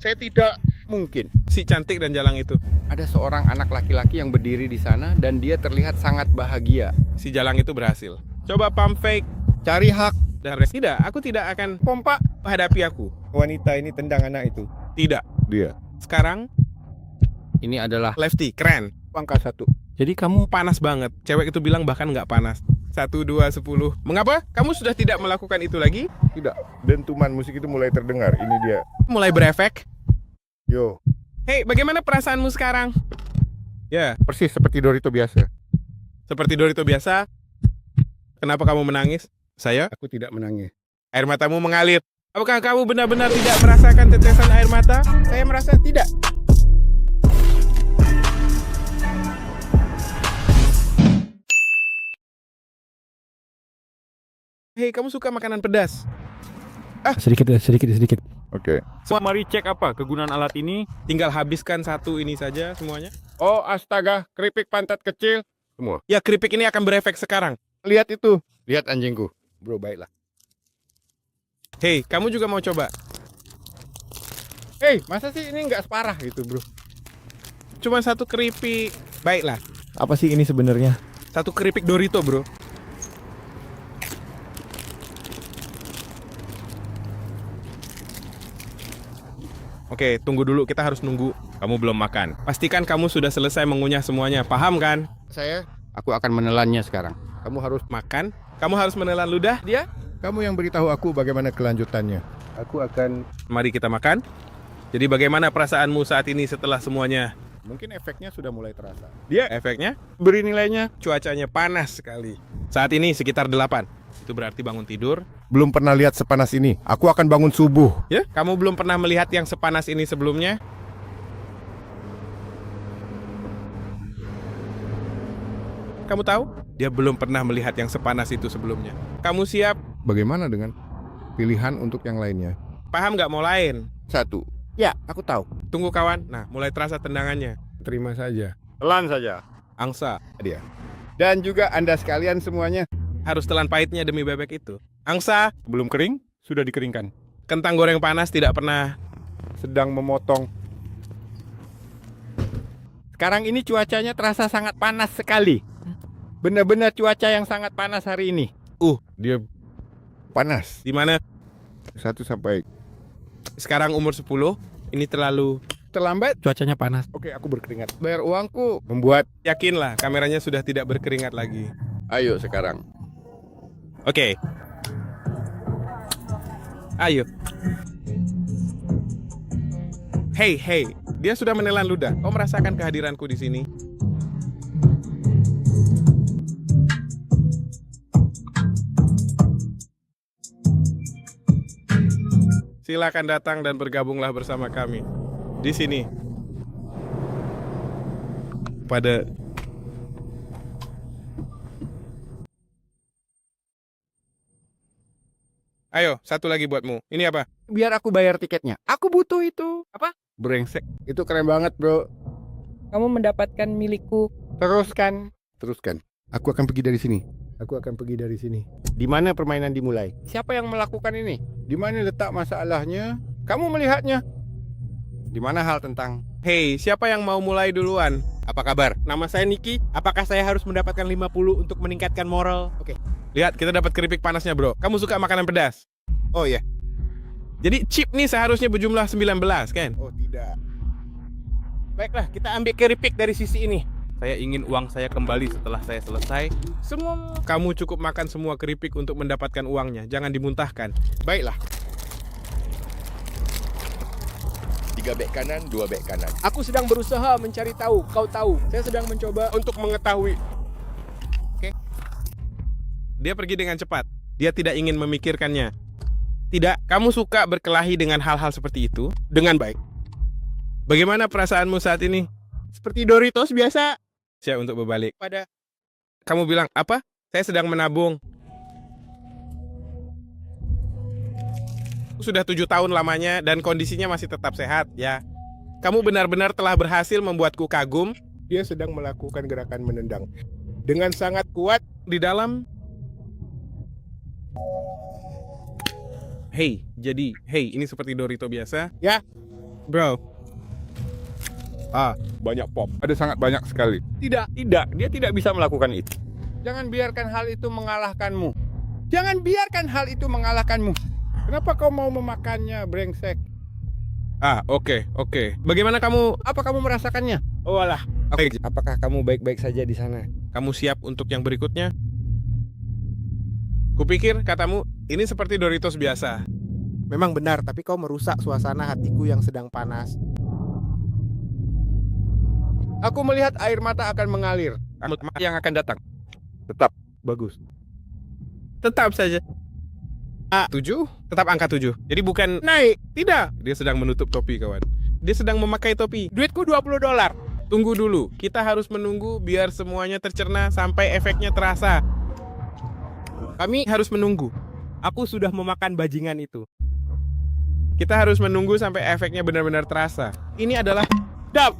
Saya tidak mungkin. Si cantik dan jalang itu. Ada seorang anak laki-laki yang berdiri di sana dan dia terlihat sangat bahagia. Si jalang itu berhasil. Coba pump fake. Cari hak. Dan tidak, aku tidak akan pompa hadapi aku. Wanita ini tendang anak itu. Tidak. Dia. Sekarang Ini adalah lefty, keren. Pangkat 1. Jadi kamu panas banget. Cewek itu bilang bahkan nggak panas. 1, 2, 10. Mengapa? Kamu sudah tidak melakukan itu lagi? Tidak. Dentuman musik itu mulai terdengar. Ini dia. Mulai berefek. Yo. Hei, bagaimana perasaanmu sekarang? Ya, Persis seperti Dorito biasa. seperti Dorito biasa. Kenapa kamu menangis? Saya? Aku tidak menangis. Air matamu mengalir. Apakah kamu benar-benar tidak merasakan tetesan air mata? Saya merasa tidak. Hei, kamu suka makanan pedas? Sedikit. Oke. Mari cek apa kegunaan alat ini. Tinggal habiskan satu ini saja semuanya. Oh astaga, keripik pantat kecil. Semua. Ya, keripik ini akan berefek sekarang. Lihat itu. Lihat anjingku. Bro, baiklah. Hei, kamu juga mau coba? Hei, masa sih ini nggak separah gitu, bro? Cuma satu keripik. Baiklah, Apa sih ini sebenarnya? satu keripik Dorito, bro. Oke, tunggu dulu. Kita harus nunggu. Kamu belum makan. Pastikan kamu sudah selesai mengunyah semuanya. Paham kan? aku akan menelannya sekarang. Kamu harus, Makan. Kamu harus menelan ludah dia. kamu yang beritahu aku bagaimana kelanjutannya. Aku akan, Mari kita makan. Jadi bagaimana perasaanmu saat ini setelah semuanya? mungkin efeknya sudah mulai terasa. Dia efeknya Beri nilainya. cuacanya panas sekali. Saat ini sekitar 8. Itu berarti bangun tidur. Belum pernah lihat sepanas ini. Aku akan bangun subuh. Ya, kamu belum pernah melihat yang sepanas ini sebelumnya? Kamu tahu? Dia belum pernah melihat yang sepanas itu sebelumnya. Kamu siap? Bagaimana dengan pilihan untuk yang lainnya? Paham nggak mau lain? 1. Ya, aku tahu. Tunggu kawan. Nah, mulai terasa tendangannya. Terima saja. Telan saja. Angsa. Dia. Dan juga Anda sekalian semuanya. Harus telan pahitnya demi bebek itu. Angsa. Belum kering, sudah dikeringkan. Kentang goreng panas tidak pernah. Sedang memotong. Sekarang ini cuacanya terasa sangat panas sekali. Benar-benar cuaca yang sangat panas hari ini. Dia panas. Di mana 1 sampai. sekarang umur 10. Ini terlalu Terlambat. Cuacanya panas. Oke, aku berkeringat. Bayar uangku. Membuat. yakinlah kameranya sudah tidak berkeringat lagi. Ayo sekarang. Oke. Ayo. Hey, dia sudah menelan ludah. Kau merasakan kehadiranku di sini? Silakan datang dan bergabunglah bersama kami di sini. Pada Ayo, satu lagi buatmu. Ini apa? Biar aku bayar tiketnya. Aku butuh itu. Apa? Brengsek. Itu keren banget, bro. Kamu mendapatkan milikku. Teruskan. Teruskan. Aku akan pergi dari sini. Aku akan pergi dari sini. Di mana permainan dimulai? Siapa yang melakukan ini? Di mana letak masalahnya? Kamu melihatnya. Di mana hal tentang? Hey, siapa yang mau mulai duluan? Apa kabar? Nama saya Niki. Apakah saya harus mendapatkan 50 untuk meningkatkan moral? Oke. Lihat, kita dapat keripik panasnya, bro. Kamu suka makanan pedas? Oh ya. Jadi chip nih seharusnya berjumlah 19, kan? Oh tidak. Baiklah, kita ambil keripik dari sisi ini. Saya ingin uang saya kembali setelah saya selesai. Semua. Kamu cukup makan semua keripik untuk mendapatkan uangnya. Jangan dimuntahkan. Baiklah. 3 bek kanan, 2 bek kanan. Aku sedang berusaha mencari tahu. Kau tahu. Saya sedang mencoba Untuk mengetahui. Oke. Dia pergi dengan cepat. Dia tidak ingin memikirkannya. Tidak, kamu suka berkelahi dengan hal-hal seperti itu dengan baik. Bagaimana perasaanmu saat ini? Seperti Doritos biasa. Siap untuk berbalik. Kamu bilang, apa? Saya sedang menabung. Sudah 7 tahun lamanya dan kondisinya masih tetap sehat, ya. Kamu benar-benar telah berhasil membuatku kagum. Dia sedang melakukan gerakan menendang dengan sangat kuat. Di dalam. Hey, ini seperti Dorito biasa. Ya. Bro. Banyak pop. Ada sangat banyak sekali. Tidak. Tidak, dia tidak bisa melakukan itu. Jangan biarkan hal itu mengalahkanmu. Jangan biarkan hal itu mengalahkanmu. Kenapa kau mau memakannya, brengsek? Oke. Bagaimana kamu? Apa kamu merasakannya? Oh alah. Oke. Apakah kamu baik-baik saja di sana? Kamu siap untuk yang berikutnya? Kupikir katamu ini seperti Doritos biasa. Memang benar, tapi kau merusak suasana hatiku yang sedang panas. Aku melihat air mata akan mengalir. Yang akan datang. Tetap bagus. Tetap saja. 7? Tetap angka 7. Jadi bukan naik. Tidak. Dia sedang menutup topi, kawan. Dia sedang memakai topi. Duitku $20. Tunggu dulu. Kita harus menunggu biar semuanya tercerna sampai efeknya terasa. Kami harus menunggu. Aku sudah memakan bajingan itu. Kita harus menunggu sampai efeknya benar-benar terasa. Ini adalah dap.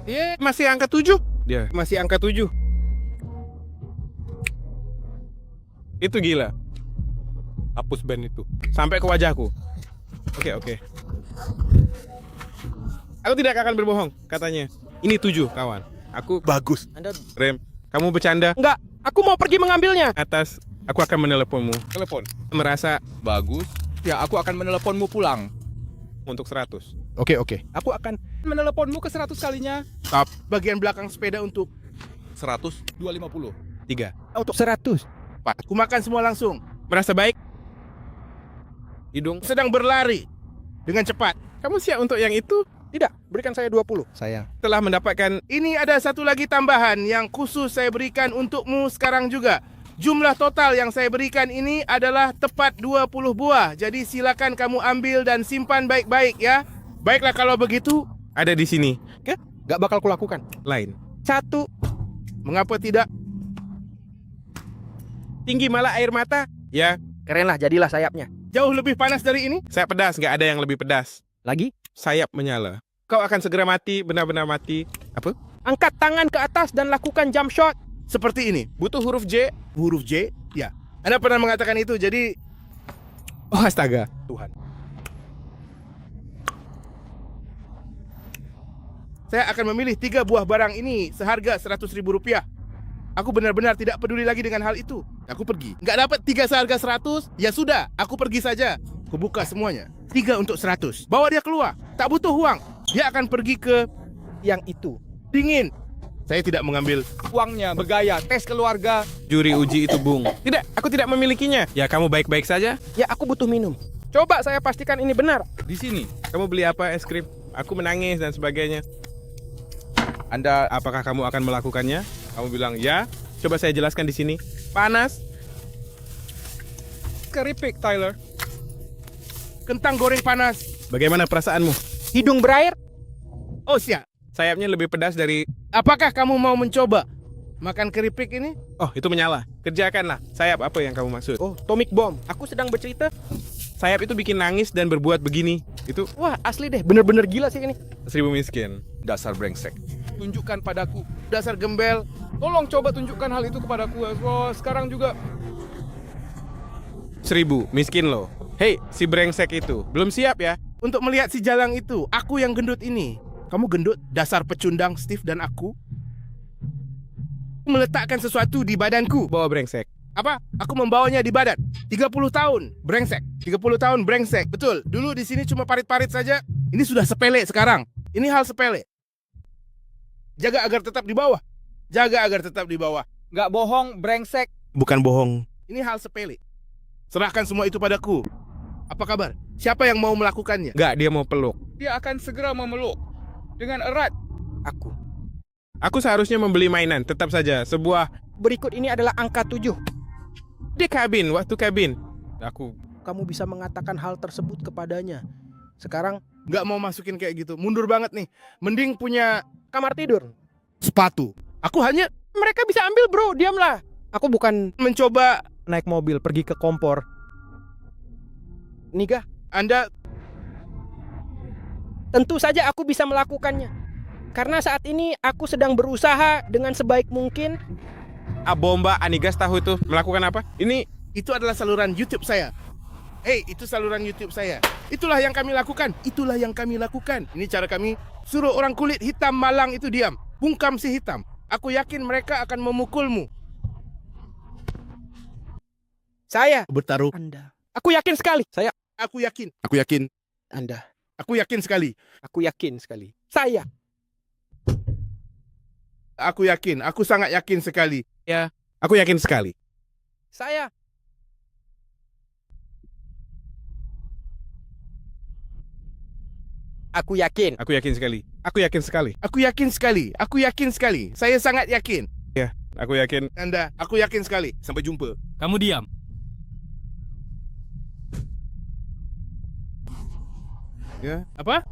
Dia masih angka 7. Dia Masih angka 7. itu gila. Hapus band itu. Sampai ke wajahku. Oke. Aku tidak akan berbohong, katanya. Ini 7, kawan. Aku Bagus. Rem. Kamu bercanda? Enggak, aku mau pergi mengambilnya. Atas, aku akan meneleponmu. Telepon. Merasa Bagus. Ya, aku akan meneleponmu pulang. untuk 100. Oke. Aku akan meneleponmu ke 100 kalinya. Stop. Bagian belakang sepeda untuk 100, 250. 3. Untuk 100. 4. Ku makan semua langsung. Merasa baik? Hidung. Sedang berlari dengan cepat. Kamu siap untuk yang itu? Tidak, berikan saya 20. Sayang. Telah mendapatkan. Ini ada satu lagi tambahan yang khusus saya berikan untukmu sekarang juga. Jumlah total yang saya berikan ini adalah tepat 20 buah. Jadi silakan kamu ambil dan simpan baik-baik ya. Baiklah kalau begitu. Ada di sini. Gak bakal kulakukan. Lain. 1. Mengapa tidak? Tinggi malah air mata. Ya, Keren lah, jadilah sayapnya. Jauh lebih panas dari ini? saya pedas. Nggak ada yang lebih pedas. Lagi? Sayap menyala. Kau akan segera mati, benar-benar mati. Apa? Angkat tangan ke atas dan lakukan jump shot. Seperti ini. Butuh huruf J. Huruf J? Ya. Anda pernah mengatakan itu, jadi Oh astaga. Tuhan. Saya akan memilih 3 buah barang ini seharga Rp100.000. Aku benar-benar tidak peduli lagi dengan hal itu. Aku pergi. Nggak dapat 3 seharga 100, ya sudah, aku pergi saja. Aku buka semuanya. 3 untuk 100. Bawa dia keluar. Tak butuh uang. Dia akan pergi ke Yang itu. dingin. Saya tidak mengambil. Uangnya bergaya, tes keluarga. Juri uji itu bung. Tidak, aku tidak memilikinya. Ya kamu baik-baik saja. Ya, aku butuh minum. Coba saya pastikan ini benar. Di sini. Kamu beli apa es krim? Aku menangis dan sebagainya. Apakah kamu akan melakukannya? Kamu bilang ya. Coba saya jelaskan di sini. Panas. Keripik, Tyler. Kentang goreng panas. Bagaimana perasaanmu? Hidung berair. Oh siap. Sayapnya lebih pedas dari. Apakah kamu mau mencoba makan keripik ini? Oh itu menyala. Kerjakanlah. Sayap apa yang kamu maksud? Oh, atomic bomb. Aku sedang bercerita. Sayap itu bikin nangis dan berbuat begini. Itu Wah, asli deh. Bener-bener gila sih ini. 1000 miskin. Dasar brengsek. Tunjukkan padaku. Dasar gembel. Tolong coba tunjukkan hal itu kepadaku. Oh, sekarang juga. 1000 miskin loh. Hei si brengsek itu. Belum siap ya? Untuk melihat si jalang itu, aku yang gendut ini. Kamu gendut, dasar pecundang Steve dan aku. Meletakkan sesuatu di badanku. Bawa brengsek. Apa? Aku membawanya di badan. 30 tahun, brengsek. 30 tahun, brengsek. Betul, dulu di sini cuma parit-parit saja. Ini sudah sepele sekarang. Ini hal sepele. Jaga agar tetap di bawah. Jaga agar tetap di bawah. Gak bohong, brengsek. Bukan bohong. Ini hal sepele. Serahkan semua itu padaku. Apa kabar? Siapa yang mau melakukannya? Enggak, dia mau peluk. Dia akan segera memeluk. Dengan erat. Aku. Aku seharusnya membeli mainan. Tetap saja. Sebuah Berikut ini adalah angka 7. di kabin. Waktu kabin. Aku. Kamu bisa mengatakan hal tersebut kepadanya. Sekarang Nggak mau masukin kayak gitu. Mundur banget nih. Mending punya kamar tidur. sepatu. Aku hanya Mereka bisa ambil, bro. Diamlah. Aku bukan mencoba. naik mobil pergi ke kompor. Niga, Anda tentu saja aku bisa melakukannya. Karena saat ini aku sedang berusaha dengan sebaik mungkin. Bomba Anigas tahu itu melakukan apa? Ini itu adalah saluran YouTube saya. Hei, itu saluran YouTube saya. Itulah yang kami lakukan. Itulah yang kami lakukan. Ini cara kami suruh orang kulit hitam malang itu diam. Bungkam si hitam. Aku yakin mereka akan memukulmu. Saya. Bertaruh. Anda. Aku yakin sekali. Saya. Aku yakin. Aku yakin. Anda. Aku yakin sekali. Aku yakin sekali. Saya. Aku yakin. Aku sangat yakin sekali. Aku yakin sekali. Saya. Aku yakin. Aku yakin sekali. Aku yakin sekali. Aku yakin sekali. Aku yakin sekali. Saya sangat yakin. Aku yakin. Anda, aku yakin sekali. Sampai jumpa. Kamu diam. Ya, apa?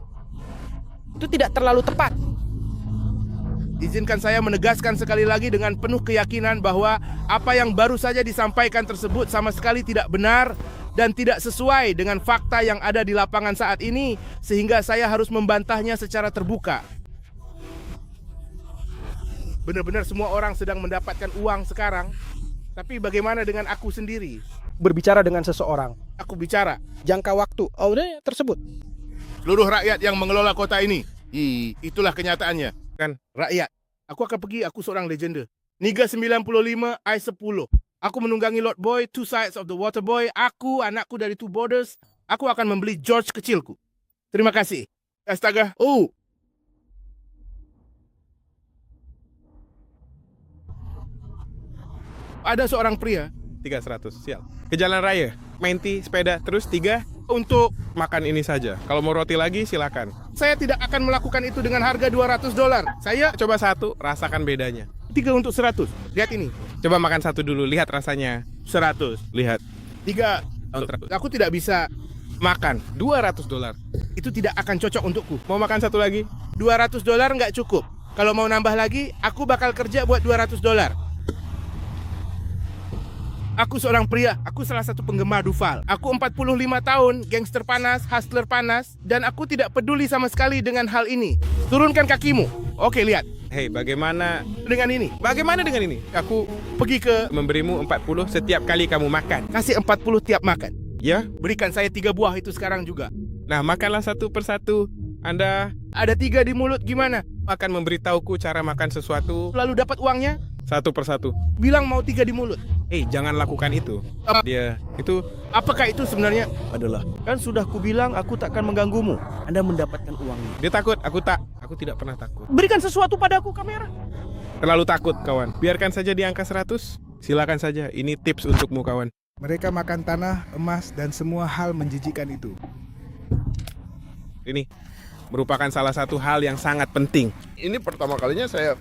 Itu tidak terlalu tepat. Izinkan saya menegaskan sekali lagi dengan penuh keyakinan bahwa apa yang baru saja disampaikan tersebut sama sekali tidak benar dan tidak sesuai dengan fakta yang ada di lapangan saat ini, sehingga saya harus membantahnya secara terbuka. Benar-benar semua orang sedang mendapatkan uang sekarang, tapi bagaimana dengan aku sendiri? Berbicara dengan seseorang. Aku bicara. Jangka waktu audit tersebut. Seluruh rakyat yang mengelola kota ini. Itulah kenyataannya. Kan? Rakyat. Aku akan pergi, aku seorang legenda. Niga 95, I 10. Aku menunggangi Lord Boy, Two Sides of the Water Boy. Aku, anakku dari Two Borders. Aku akan membeli George kecilku. Terima kasih. Astaga. Oh. Ada seorang pria 300, sial. Ke jalan raya, menti, sepeda, terus 3 untuk makan ini saja. Kalau mau roti lagi, silakan. saya tidak akan melakukan itu dengan harga $200. Saya Coba 1, rasakan bedanya. 3 untuk 100. Lihat ini. Coba makan 1 dulu, lihat rasanya. 100. Lihat. 3. Aku tidak bisa. Makan, $200. Itu tidak akan cocok untukku. Mau makan 1 lagi? $200 nggak cukup. Kalau mau nambah lagi, aku bakal kerja buat $200. Aku seorang pria, aku salah satu penggemar Duval. Aku 45 tahun, gangster panas, hustler panas, dan aku tidak peduli sama sekali dengan hal ini. Turunkan kakimu. Oke, lihat. Hei, bagaimana Dengan ini. Bagaimana dengan ini? Aku Pergi ke... memberimu 40 setiap kali kamu makan. Kasih 40 tiap makan. Ya? Berikan saya 3 buah itu sekarang juga. Nah, makanlah 1 persatu. Anda Ada 3 di mulut, gimana? akan memberitahuku cara makan sesuatu Lalu dapat uangnya? 1 persatu. Bilang mau 3 di mulut. Jangan lakukan itu. Dia itu Apakah itu sebenarnya? Adalah, kan sudah kubilang aku takkan mengganggumu. Anda mendapatkan uangnya. dia takut. Aku tidak pernah takut. Berikan sesuatu padaku, kamera. Terlalu takut, kawan. Biarkan saja di angka 100. Silakan saja. Ini tips untukmu, kawan. Mereka makan tanah, emas, dan semua hal menjijikan itu. Ini merupakan salah satu hal yang sangat penting. Ini pertama kalinya saya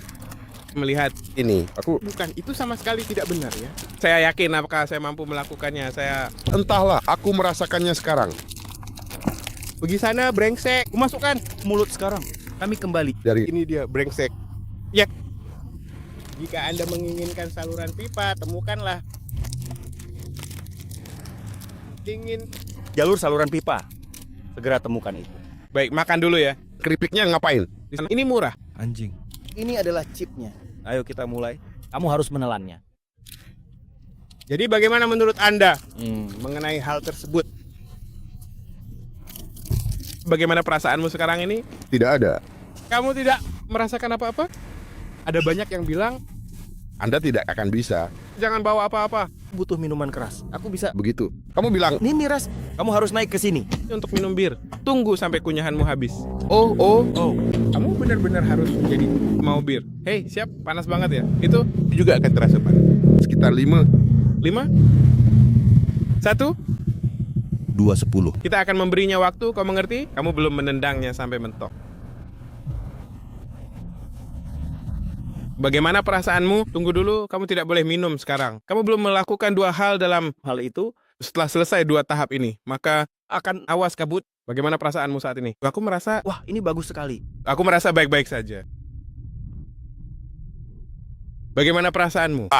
Melihat ini. Aku bukan itu sama sekali tidak benar ya. Saya yakin apakah saya mampu melakukannya. Saya entahlah, aku merasakannya sekarang. pergi sana, brengsek. Masukkan mulut sekarang. Kami kembali. Dari Ini dia brengsek. Jika Anda menginginkan saluran pipa, temukanlah. Ingin. Jalur saluran pipa. Segera temukan itu. Baik, makan dulu ya. keripiknya ngapain? Ini murah. Anjing. Ini adalah chipnya. Ayo kita mulai. Kamu harus menelannya. Jadi bagaimana menurut Anda mengenai hal tersebut? Bagaimana perasaanmu sekarang ini? Tidak ada. Kamu tidak merasakan apa-apa? Ada banyak yang bilang, Anda tidak akan bisa. jangan bawa apa-apa. Butuh minuman keras. Aku bisa. Begitu. Kamu bilang, Ini miras. Kamu harus naik ke sini. Untuk minum bir. Tunggu sampai kunyahanmu habis. oh, Kamu benar-benar harus jadi mau bir. Hei, siap? Panas banget ya? Itu juga akan terasa panas. Sekitar 5. 5? 1? 2:10. Kita akan memberinya waktu, kau mengerti? Kamu belum menendangnya sampai mentok. Bagaimana perasaanmu? Tunggu dulu, kamu tidak boleh minum sekarang. Kamu belum melakukan 2 hal dalam Hal itu setelah selesai 2 tahap ini. Maka akan awas kabut. Bagaimana perasaanmu saat ini? Aku merasa ini bagus sekali. Aku merasa baik-baik saja. Bagaimana perasaanmu?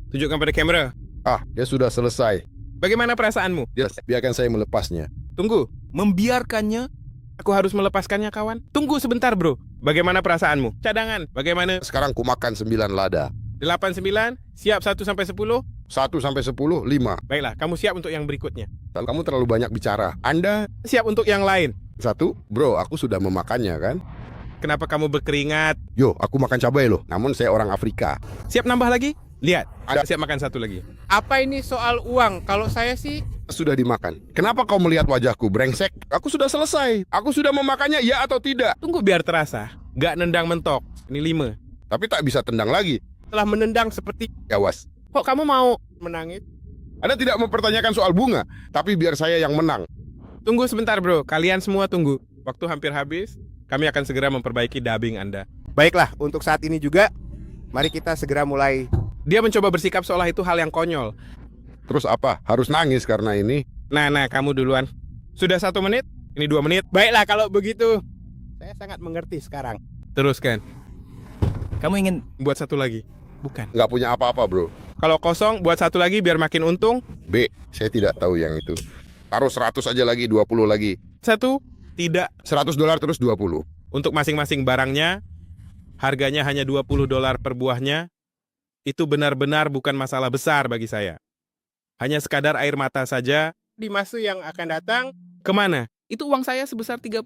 Tunjukkan pada kamera. Dia sudah selesai. Bagaimana perasaanmu? Biarkan saya melepasnya. Tunggu. Membiarkannya. Aku harus melepaskannya, kawan. Tunggu sebentar, bro. Bagaimana perasaanmu? Cadangan. Bagaimana? Sekarang ku makan 9 lada. 8, 9. Siap 1 sampai 10. 1 sampai 10, 5. Baiklah, kamu siap untuk yang berikutnya. Kamu terlalu banyak bicara. Anda Siap untuk yang lain. 1, bro, aku sudah memakannya kan. Kenapa kamu berkeringat? Yo, aku makan cabai loh. Namun saya orang Afrika. Siap nambah lagi? Lihat, Ada. siap makan satu lagi. Apa ini soal uang? Kalau saya sih Sudah dimakan. Kenapa kau melihat wajahku, brengsek? Aku sudah selesai. Aku sudah memakannya, ya atau tidak? Tunggu biar terasa. Gak nendang mentok. Ini 5. Tapi tak bisa tendang lagi. telah menendang seperti Awas. Kok kamu mau? menangis. Anda tidak mempertanyakan soal bunga, tapi biar saya yang menang. Tunggu sebentar bro, kalian semua tunggu. Waktu hampir habis, kami akan segera memperbaiki dubbing Anda. Baiklah, untuk saat ini juga, mari kita segera mulai. Dia mencoba bersikap seolah itu hal yang konyol. Terus apa? Harus nangis karena ini? Nah, kamu duluan. Sudah 1 menit, ini 2 menit. Baiklah kalau begitu. Saya sangat mengerti sekarang. Teruskan. Kamu ingin Buat satu lagi. Bukan. Nggak punya apa-apa, bro. Kalau kosong, buat satu lagi biar makin untung. B, saya tidak tahu yang itu. Taruh 100 aja lagi, 20 lagi. 1, tidak. $100 terus 20. Untuk masing-masing barangnya, harganya hanya $20 per buahnya. Itu benar-benar bukan masalah besar bagi saya. Hanya sekadar air mata saja. Di masa yang akan datang, Kemana? Itu uang saya sebesar $30.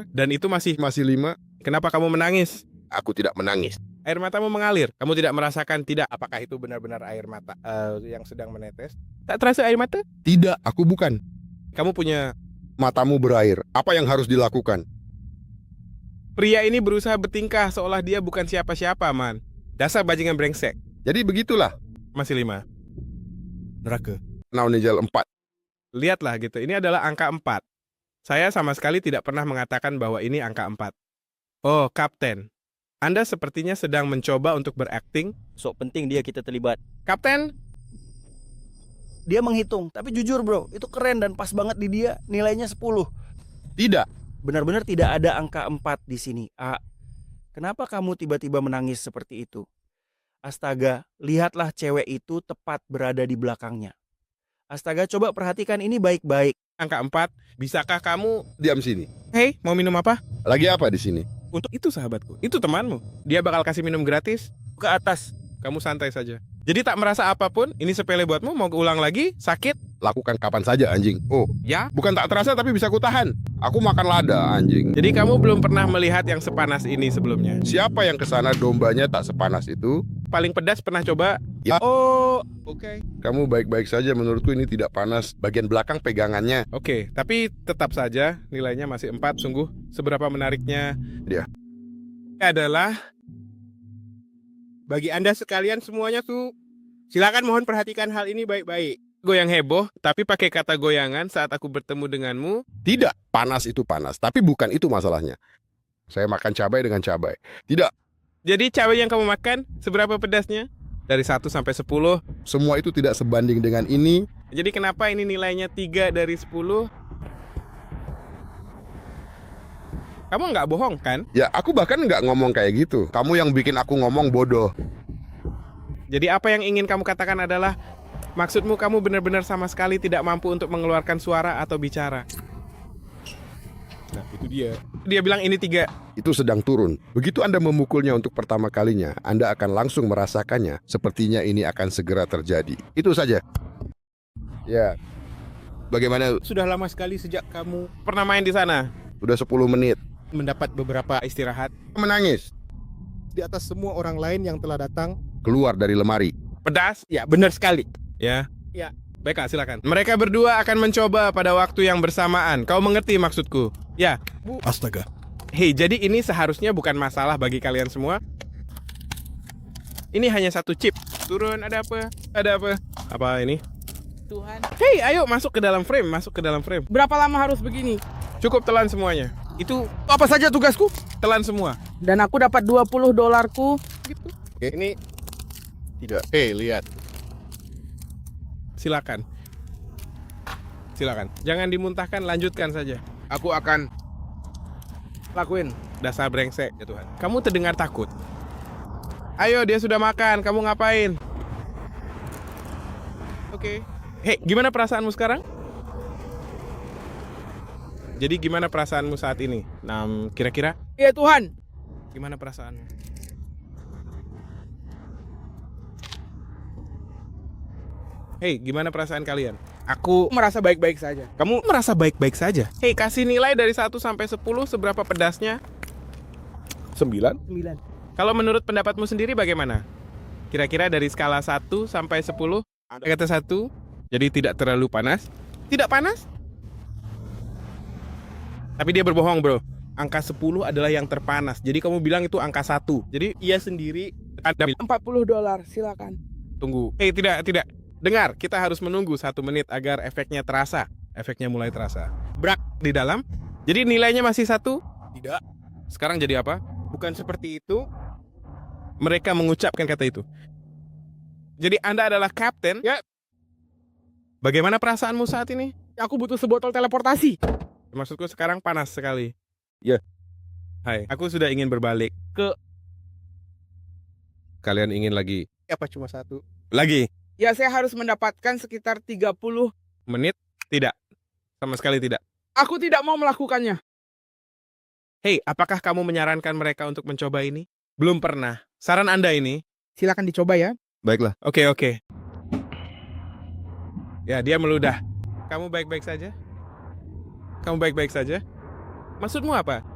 Dan itu masih... Masih 5. Kenapa kamu menangis? Aku tidak menangis. Air matamu mengalir. Kamu tidak merasakan, tidak? apakah itu benar-benar air mata yang sedang menetes? Tak terasa air mata? Tidak, aku bukan. Kamu punya... Matamu berair. Apa yang harus dilakukan? Pria ini berusaha bertingkah seolah dia bukan siapa-siapa, man. Dasar bajingan brengsek. Jadi begitulah. Masih 5. neraka? Naunijal 4. Lihatlah gitu, ini adalah angka 4. Saya sama sekali tidak pernah mengatakan bahwa ini angka 4. Oh, Kapten. Anda sepertinya sedang mencoba untuk berakting. Sok penting dia kita terlibat. Kapten, Dia menghitung, tapi jujur bro, itu keren dan pas banget di dia. Nilainya 10. Tidak. Benar-benar tidak ada angka 4 di sini. Kenapa kamu tiba-tiba menangis seperti itu? Astaga, lihatlah cewek itu tepat berada di belakangnya. Astaga, coba perhatikan ini baik-baik. angka 4. Bisakah kamu... Diam sini. Hei, mau minum apa? Lagi apa di sini? Untuk itu sahabatku, itu temanmu. Dia bakal kasih minum gratis. Ke atas. Kamu santai saja. Jadi tak merasa apapun, ini sepele buatmu, mau ulang lagi, sakit? Lakukan kapan saja, anjing. Oh, Ya. bukan tak terasa tapi bisa kutahan. Aku makan lada, anjing. Jadi kamu belum pernah melihat yang sepanas ini sebelumnya. Siapa yang kesana dombanya tak sepanas itu? Paling pedas pernah coba? Ya. Oh, oke. Kamu baik-baik saja, menurutku ini tidak panas. Bagian belakang pegangannya. Oke, tapi tetap saja nilainya masih 4, sungguh. Seberapa menariknya Dia. adalah Bagi Anda sekalian semuanya tuh, silakan mohon perhatikan hal ini baik-baik. goyang heboh, tapi pakai kata goyangan saat aku bertemu denganmu. Tidak, panas itu panas. Tapi bukan itu masalahnya. Saya makan cabai dengan cabai. Tidak, Jadi cabai yang kamu makan, seberapa pedasnya? Dari 1 sampai 10. semua itu tidak sebanding dengan ini. Jadi kenapa ini nilainya 3 dari 10? Kamu nggak bohong kan? Ya, aku bahkan nggak ngomong kayak gitu. Kamu yang bikin aku ngomong bodoh. Jadi apa yang ingin kamu katakan adalah, maksudmu kamu benar-benar sama sekali tidak mampu untuk mengeluarkan suara atau bicara. Nah, itu dia. Dia bilang ini 3. Itu sedang turun. Begitu Anda memukulnya untuk pertama kalinya, Anda akan langsung merasakannya. Sepertinya ini akan segera terjadi. Itu saja. Ya. Bagaimana? Sudah lama sekali sejak kamu Pernah main di sana? Udah 10 menit. mendapat beberapa Istirahat. Menangis. di atas semua orang lain yang telah datang. Keluar dari lemari. Pedas? Ya, benar sekali. Ya. Ya. Baiklah, silakan. Mereka berdua akan mencoba pada waktu yang bersamaan. Kau mengerti maksudku? Ya. Astaga. Hei, jadi ini seharusnya bukan masalah bagi kalian semua. Ini hanya 1 chip. Turun, ada apa? Ada apa? Apa ini? Tuhan. Hei, ayo masuk ke dalam frame, masuk ke dalam frame. Berapa lama harus begini? Cukup telan semuanya. Itu Apa saja tugasku? telan semua. Dan aku dapat $20ku. Ini Tidak. lihat. Silakan. Silakan. Jangan dimuntahkan, lanjutkan saja. Aku akan Lakuin. Dasar brengsek, ya Tuhan. Kamu terdengar takut. Ayo, dia sudah makan. Kamu ngapain? Oke. Hei, gimana perasaanmu sekarang? Jadi gimana perasaanmu saat ini? Kira-kira Ya Tuhan. gimana perasaanmu? Hei, gimana perasaan kalian? Aku merasa baik-baik saja. Kamu merasa baik-baik saja? Hei, kasih nilai dari 1 sampai 10 seberapa pedasnya? 9. Kalau menurut pendapatmu sendiri bagaimana? Kira-kira dari skala 1 sampai 10, kata 1, jadi tidak terlalu panas. Tidak panas? Tapi dia berbohong, bro. Angka 10 adalah yang terpanas. Jadi kamu bilang itu angka 1. Jadi ia sendiri ada $40, silakan. tunggu. Hei, tidak. Dengar, kita harus menunggu 1 menit agar efeknya terasa. Efeknya mulai terasa. Brak di dalam. Jadi nilainya masih 1? Tidak. Sekarang jadi apa? Bukan seperti itu. Mereka mengucapkan kata itu. Jadi Anda adalah kapten? Ya. Bagaimana perasaanmu saat ini? Aku butuh sebotol teleportasi. Maksudku sekarang panas sekali. Ya. Hai, aku sudah ingin berbalik ke... Kalian ingin lagi? Apa cuma 1? Lagi. Ya, saya harus mendapatkan sekitar 30. Menit? Tidak. Sama sekali tidak. Aku tidak mau melakukannya. Hei, apakah kamu menyarankan mereka untuk mencoba ini? Belum pernah. Saran Anda ini? Silakan dicoba ya. Baiklah. Oke. Ya, dia meludah. Kamu baik-baik saja? Kamu baik-baik saja? Maksudmu apa?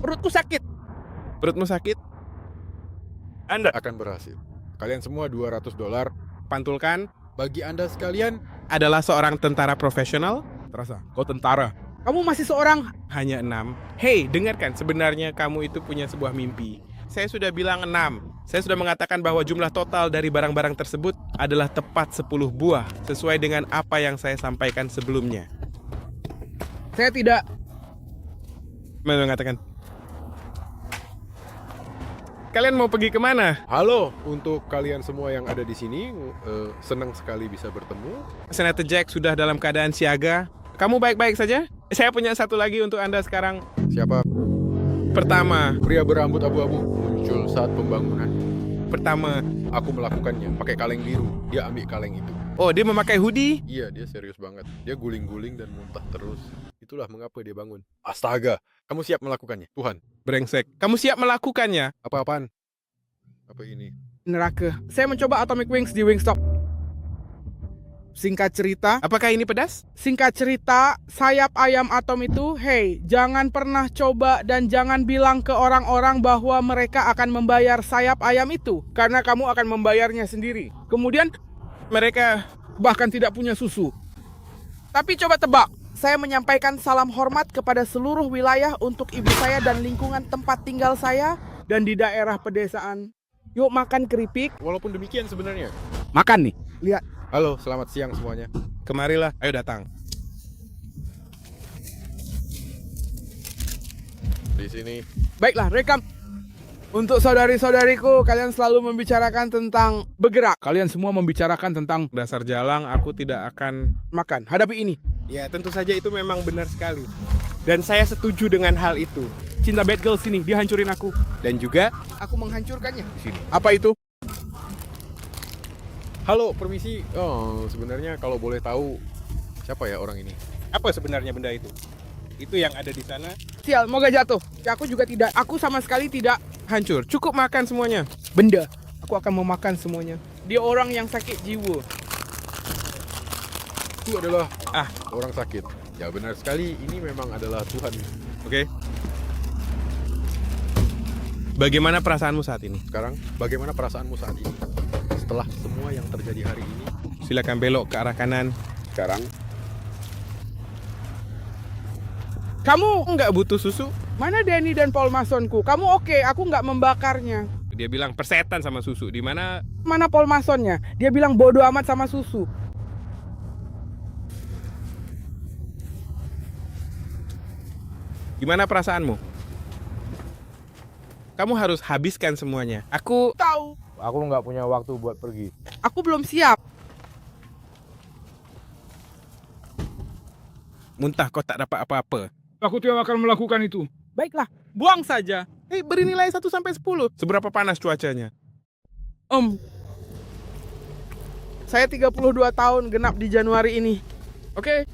Perutku sakit. Perutmu sakit? Anda akan berhasil. Kalian semua $200. Pantulkan. Bagi Anda sekalian, Adalah seorang tentara profesional? terasa kau tentara. Kamu masih seorang... Hanya 6. Hei, dengarkan. Sebenarnya kamu itu punya sebuah mimpi. Saya sudah bilang 6. Saya sudah mengatakan bahwa jumlah total dari barang-barang tersebut adalah tepat 10 buah. Sesuai dengan apa yang saya sampaikan sebelumnya. Saya tidak... Mengatakan. Kalian mau pergi kemana? Halo untuk kalian semua yang ada di sini, senang sekali bisa bertemu. Senator Jack sudah dalam keadaan siaga. Kamu baik-baik saja? Saya punya satu lagi untuk Anda sekarang. Siapa? Pertama, Pria berambut abu-abu muncul saat pembangunan. pertama. Aku melakukannya pakai kaleng biru. Dia ambil kaleng itu. Oh, dia memakai hoodie? Iya, dia serius banget. Dia guling-guling dan muntah terus. Itulah mengapa dia bangun. Astaga, kamu siap melakukannya? Tuhan, Brengsek. Kamu siap melakukannya? apa-apaan? Apa ini? Neraka. Saya mencoba Atomic Wings di Wingstop. Singkat cerita, Apakah ini pedas? sayap ayam atom itu, hey, jangan pernah coba dan jangan bilang ke orang-orang bahwa mereka akan membayar sayap ayam itu. Karena kamu akan membayarnya sendiri. Kemudian, Mereka bahkan tidak punya susu. Tapi coba tebak, saya menyampaikan salam hormat kepada seluruh wilayah untuk ibu saya dan lingkungan tempat tinggal saya dan di daerah pedesaan. Yuk makan keripik. Walaupun demikian sebenarnya. Makan nih. Lihat. Halo, selamat siang semuanya. kemarilah. Ayo datang. Di sini. Baiklah, rekam. Untuk saudari-saudariku, kalian selalu membicarakan tentang bergerak. Kalian semua membicarakan tentang Dasar jalang, aku tidak akan... makan. Hadapi ini. Ya, tentu saja itu memang benar sekali. Dan saya setuju dengan hal itu. Cinta bad girl sini, dia hancurin aku. Dan juga, Aku menghancurkannya. Di sini. Apa itu? Halo, permisi. Oh, sebenarnya kalau boleh tahu siapa ya orang ini? apa sebenarnya benda itu? Itu yang ada di sana. Sial, moga jatuh. Ya, aku juga tidak. Aku sama sekali tidak. Hancur. Cukup makan semuanya. Benda. Aku akan memakan semuanya. Dia orang yang sakit jiwa. Itu adalah orang sakit. Ya benar sekali, ini memang adalah Tuhan. Oke. Bagaimana perasaanmu saat ini? Sekarang, bagaimana perasaanmu saat ini? Setelah semua yang terjadi hari ini, Silakan belok ke arah kanan. Sekarang Kamu, Nggak butuh susu? mana Danny dan Paul Masonku? Kamu oke, aku nggak membakarnya. Dia bilang persetan sama susu. Di mana? Mana Paul Masonnya? Dia bilang bodoh amat sama susu. Gimana perasaanmu? Kamu harus habiskan semuanya. Aku Tahu, Aku nggak punya waktu buat pergi. aku belum siap. muntah, kau tak dapat apa-apa. Aku tidak akan melakukan itu. Baiklah, buang saja. Hei, beri nilai 1 sampai 10. Seberapa panas cuacanya? Saya 32 tahun genap di Januari ini. Oke.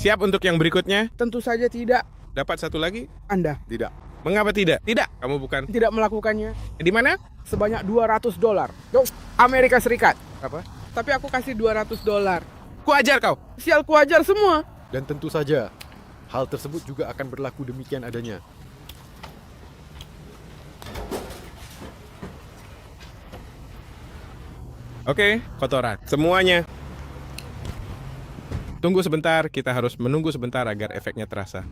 Siap untuk yang berikutnya? Tentu saja tidak. Dapat satu lagi? Anda Mengapa tidak? Tidak. Kamu bukan. tidak melakukannya. Di mana? Sebanyak $200. Yuk, Amerika Serikat. Apa? tapi aku kasih $200. Ku ajar kau. Sial, ku ajar semua. Dan tentu saja, hal tersebut juga akan berlaku demikian adanya. Oke, kotoran. Semuanya. Tunggu sebentar, kita harus menunggu sebentar agar efeknya terasa.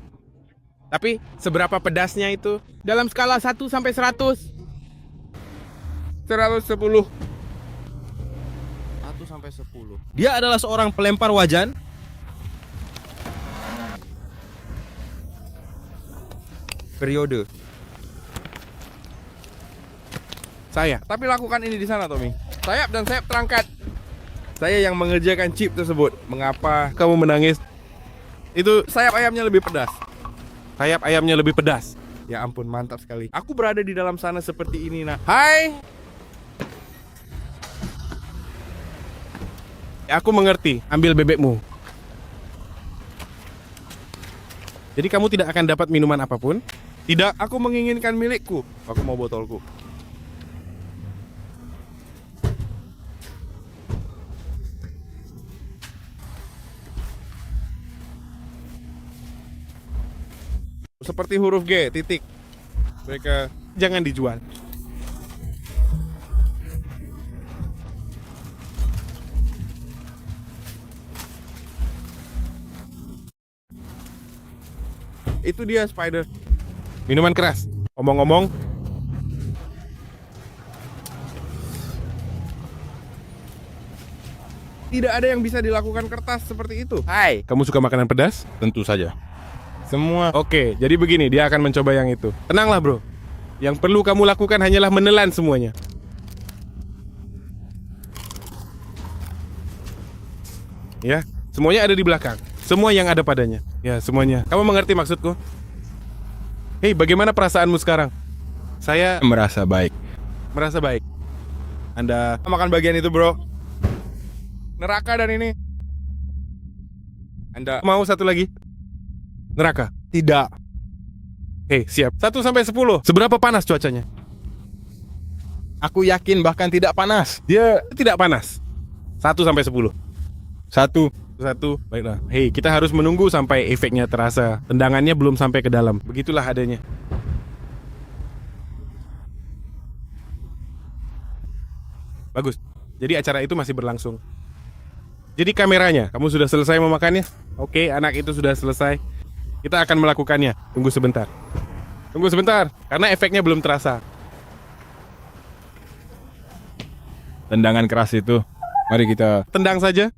Tapi, seberapa pedasnya itu? Dalam skala 1 sampai 100. 110. 1 sampai 10. Dia adalah seorang pelempar wajan. Periode. Saya. Tapi lakukan ini di sana, Tommy. Sayap dan sayap terangkat. Saya yang mengerjakan chip tersebut. Mengapa kamu menangis? Itu sayap ayamnya lebih pedas. Sayap ayamnya lebih pedas. Ya ampun, mantap sekali. Aku berada di dalam sana seperti ini, nak. Hai. Aku mengerti, ambil bebekmu. Jadi kamu tidak akan dapat minuman apapun? Tidak, aku menginginkan milikku. Aku mau botolku. Seperti huruf G, titik. Mereka Jangan dijual. itu dia spider. Minuman keras. Omong-omong, Tidak ada yang bisa dilakukan kertas seperti itu. hai, kamu suka makanan pedas? Tentu saja. Semua. Oke, jadi begini, dia akan mencoba yang itu. Tenanglah, bro. Yang perlu kamu lakukan hanyalah menelan semuanya. Ya, semuanya ada di belakang. Semua yang ada padanya. Ya, semuanya. Kamu mengerti maksudku? Hei, bagaimana perasaanmu sekarang? Saya Merasa baik. merasa baik. Anda Makan bagian itu, bro. Neraka dan ini. Anda mau satu lagi? Neraka? tidak. Hei, siap. 1 sampai 10. Seberapa panas cuacanya? Aku yakin bahkan tidak panas. Dia tidak panas. 1 sampai 10. 1. 1. Baiklah. Hei, kita harus menunggu sampai efeknya terasa. Tendangannya belum sampai ke dalam. Begitulah adanya. Bagus. Jadi acara itu masih berlangsung. Jadi kameranya, kamu sudah selesai memakannya? Oke, anak itu sudah selesai. Kita akan melakukannya. Tunggu sebentar. Tunggu sebentar, karena efeknya belum terasa. Tendangan keras itu. Mari kita... Tendang saja.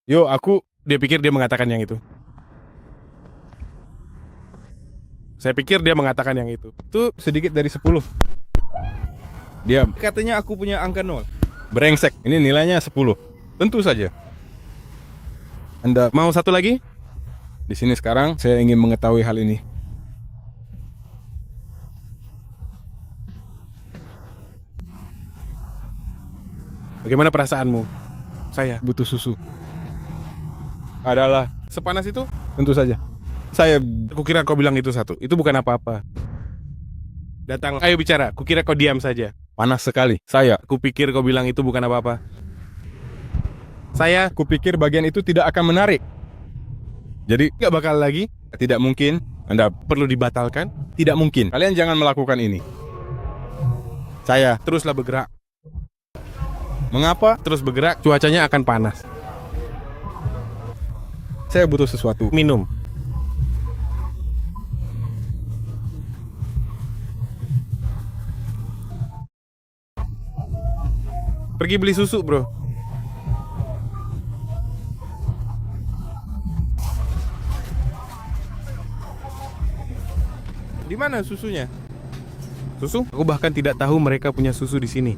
Yuk, aku... Dia pikir dia mengatakan yang itu. Saya pikir dia mengatakan yang itu. Itu sedikit dari 10. Diam. Katanya aku punya angka 0. Brengsek. Ini nilainya 10. Tentu saja. Anda Mau satu lagi? di sini sekarang, saya ingin mengetahui hal ini. Bagaimana perasaanmu? Saya Butuh susu. Adalah, sepanas itu? tentu saja. Saya... Kukira kau bilang itu satu. Itu bukan apa-apa. Datang, ayo bicara. Kukira kau diam saja. panas sekali. Saya... Kupikir kau bilang itu bukan apa-apa. Saya Kupikir bagian itu tidak akan menarik. Jadi, nggak bakal lagi. tidak mungkin. Anda Perlu dibatalkan. tidak mungkin. Kalian jangan melakukan ini. Saya... Teruslah bergerak. Mengapa? Terus bergerak, cuacanya akan panas. Saya butuh sesuatu. Minum. Pergi beli susu, bro. Di mana susunya? Susu? Aku bahkan tidak tahu mereka punya susu di sini.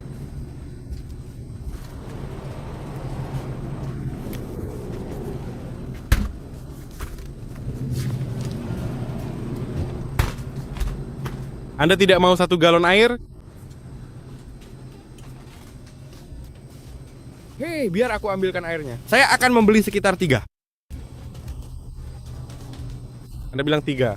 Anda tidak mau 1 galon air? Hei, biar aku ambilkan airnya. Saya akan membeli sekitar 3. Anda bilang 3.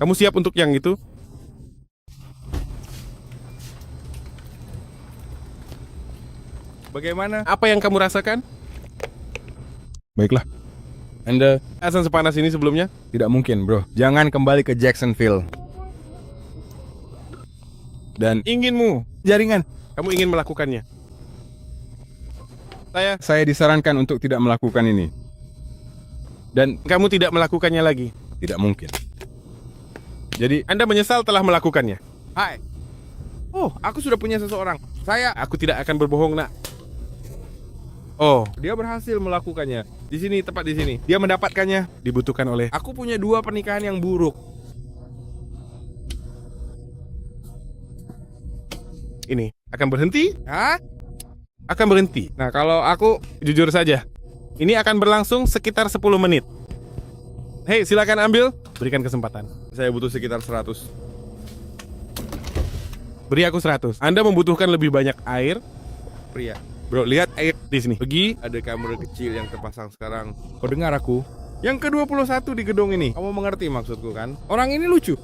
Kamu siap untuk yang itu? Bagaimana? Apa yang kamu rasakan? Baiklah. Anda Asan sepanas ini sebelumnya? tidak mungkin, bro. Jangan kembali ke Jacksonville. Dan Inginmu, jaringan. kamu ingin melakukannya. Saya disarankan untuk tidak melakukan ini. Dan Kamu tidak melakukannya lagi. tidak mungkin. Jadi, Anda menyesal telah melakukannya. Hai. Oh, aku sudah punya seseorang. Aku tidak akan berbohong, nak. Oh, Dia berhasil melakukannya. Di sini, tepat di sini. Dia mendapatkannya. dibutuhkan oleh... Aku punya 2 pernikahan yang buruk. Ini akan berhenti? Hah? Akan berhenti. Nah, kalau aku Jujur saja, ini akan berlangsung sekitar 10 menit. Hei, silakan ambil. Berikan kesempatan. saya butuh sekitar 100. Beri aku 100. Anda membutuhkan lebih banyak air. Pria. Bro, lihat air di sini. Pergi. Ada kamera kecil yang terpasang sekarang. kau dengar aku? Yang ke-21 di gedung ini. Kamu mengerti maksudku kan? Orang ini lucu.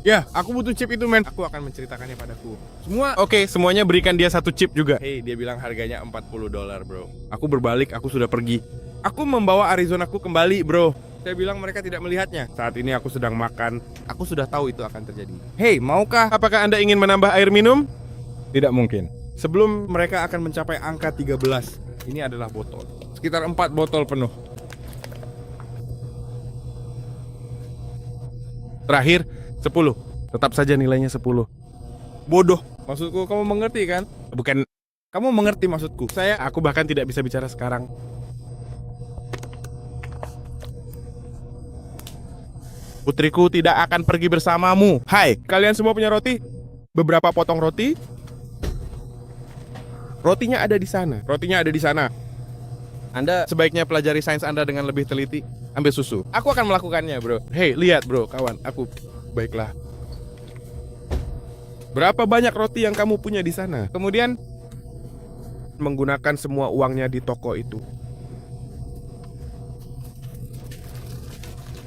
Ya, aku butuh chip itu, men. Aku akan menceritakannya padaku. Semua. Oke, semuanya berikan dia 1 chip juga. Hey, dia bilang harganya $40, bro. Aku berbalik, aku sudah pergi. Aku membawa Arizonaku kembali, bro. Saya bilang mereka tidak melihatnya. Saat ini aku sedang makan. Aku sudah tahu itu akan terjadi. Hey, maukah? Apakah Anda ingin menambah air minum? Tidak mungkin. Sebelum mereka akan mencapai angka 13. Ini adalah botol. Sekitar 4 botol penuh. Terakhir 10. Tetap saja nilainya 10. Bodoh. Maksudku, kamu mengerti kan? Bukan, Kamu mengerti maksudku. aku bahkan tidak bisa bicara sekarang. Putriku tidak akan pergi bersamamu. Hai, kalian semua punya roti? Beberapa potong roti? Rotinya ada di sana. Rotinya ada di sana. Anda sebaiknya pelajari sains Anda dengan lebih teliti. Ambil susu. Aku akan melakukannya, bro. Hei, lihat bro, kawan. Aku baiklah. Berapa banyak roti yang kamu punya di sana? Kemudian menggunakan semua uangnya di toko itu.